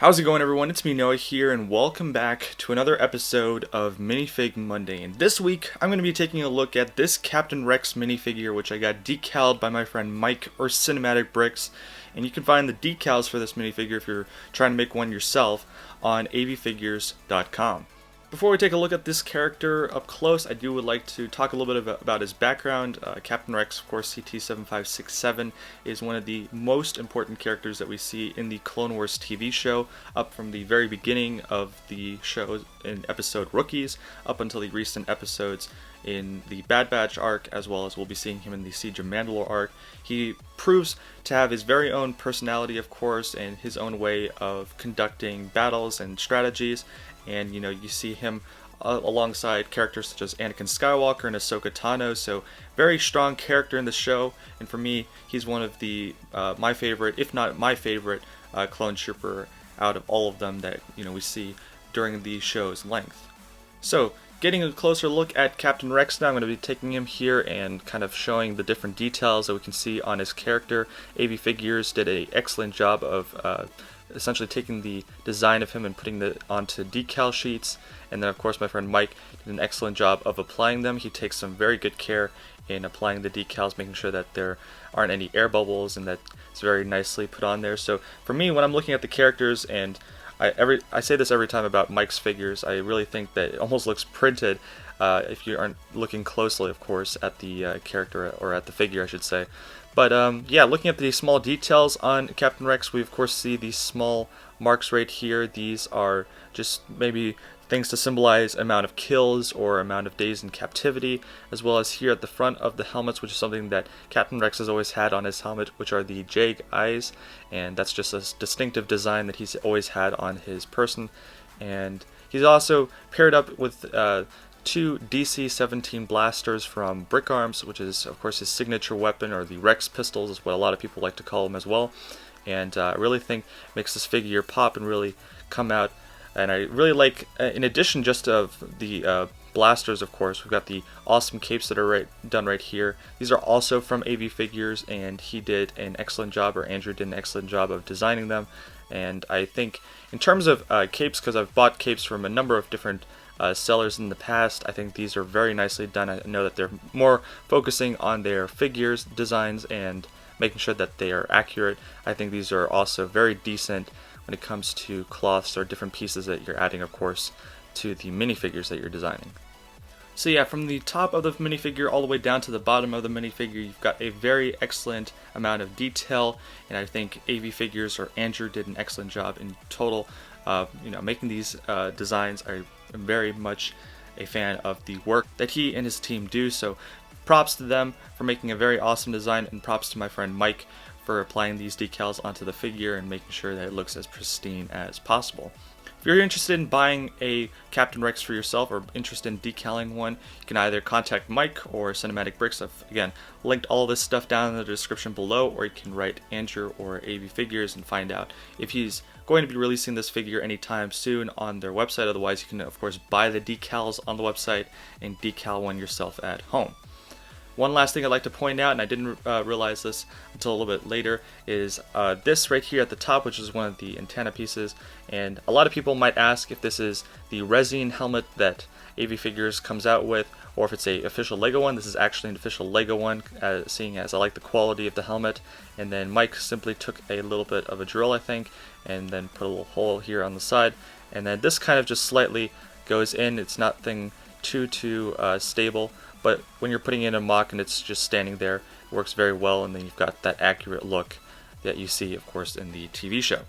How's it going, everyone? It's me, Noah, here, and welcome back to another episode of Minifig Monday. And this week, I'm going to be taking a look at this Captain Rex minifigure, which I got decaled by my friend Mike or Cinematic Bricks. And you can find the decals for this minifigure if you're trying to make one yourself on avfigures.com. Before we take a look at this character up close, I would like to talk a little bit about his background. Captain Rex, of course, CT7567, is one of the most important characters that we see in the Clone Wars TV show, up from the very beginning of the show in episode Rookies, up until the recent episodes in the Bad Batch arc, as well as we'll be seeing him in the Siege of Mandalore arc. He proves to have his very own personality, of course, and his own way of conducting battles and strategies. And you see him alongside characters such as Anakin Skywalker and Ahsoka Tano, so very strong character in the show. And for me, he's one of the my favorite, if not my favorite, clone trooper out of all of them that we see during the show's length. So, getting a closer look at Captain Rex now, I'm going to be taking him here and kind of showing the different details that we can see on his character. AV Figures did an excellent job of essentially taking the design of him and putting it onto decal sheets, and then of course my friend Mike did an excellent job of applying them. He takes some very good care in applying the decals, making sure that there aren't any air bubbles and that it's very nicely put on there. So for me, when I'm looking at the characters, and I say this every time about Mike's figures, I really think that it almost looks printed if you aren't looking closely, of course, at the character, or at the figure I should say. But yeah, looking at the small details on Captain Rex, we of course see these small marks right here. These are just maybe things to symbolize amount of kills or amount of days in captivity, as well as here at the front of the helmets, which is something that Captain Rex has always had on his helmet, which are the Jag eyes, and that's just a distinctive design that he's always had on his person. And he's also paired up with two DC-17 blasters from Brick Arms, which is of course his signature weapon, or the Rex pistols is what a lot of people like to call them as well. And I really think makes this figure pop and really come out. And I really like, in addition just of the blasters, of course, we've got the awesome capes that are done right here. These are also from AV Figures, and he did an excellent job, or Andrew did an excellent job of designing them. And I think in terms of capes, because I've bought capes from a number of different sellers in the past, I think these are very nicely done. I know that they're more focusing on their figures, designs, and making sure that they are accurate. I think these are also very decent when it comes to cloths or different pieces that you're adding, of course, to the minifigures that you're designing. So yeah, from the top of the minifigure all the way down to the bottom of the minifigure, you've got a very excellent amount of detail, and I think AV Figures, or Andrew, did an excellent job in total. Making these designs. I'm very much a fan of the work that he and his team do, so props to them for making a very awesome design, and props to my friend Mike for applying these decals onto the figure and making sure that it looks as pristine as possible. If you're interested in buying a Captain Rex for yourself, or interested in decaling one, you can either contact Mike or Cinematic Bricks. I've, again, linked all this stuff down in the description below, or you can write Andrew or AV Figures and find out if he's going to be releasing this figure anytime soon on their website. Otherwise, you can, of course, buy the decals on the website and decal one yourself at home. One last thing I'd like to point out, and I didn't realize this until a little bit later, is this right here at the top, which is one of the antenna pieces. And a lot of people might ask if this is the resin helmet that AV Figures comes out with, or if it's a official Lego one. This is actually an official Lego one, seeing as I like the quality of the helmet. And then Mike simply took a little bit of a drill, I think, and then put a little hole here on the side. And then this kind of just slightly goes in. It's nothing too stable, but when you're putting in a mock and it's just standing there, it works very well, and then you've got that accurate look that you see, of course, in the TV show.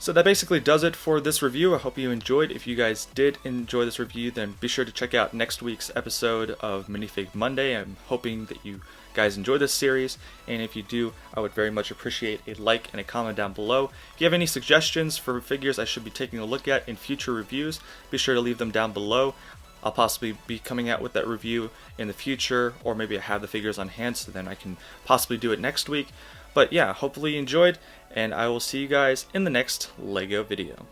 So that basically does it for this review. I hope you enjoyed. If you guys did enjoy this review, then be sure to check out next week's episode of Minifig Monday. I'm hoping that you guys enjoy this series, and if you do, I would very much appreciate a like and a comment down below. If you have any suggestions for figures I should be taking a look at in future reviews, be sure to leave them down below. I'll possibly be coming out with that review in the future, or maybe I have the figures on hand, so then I can possibly do it next week. But yeah, hopefully you enjoyed, and I will see you guys in the next LEGO video.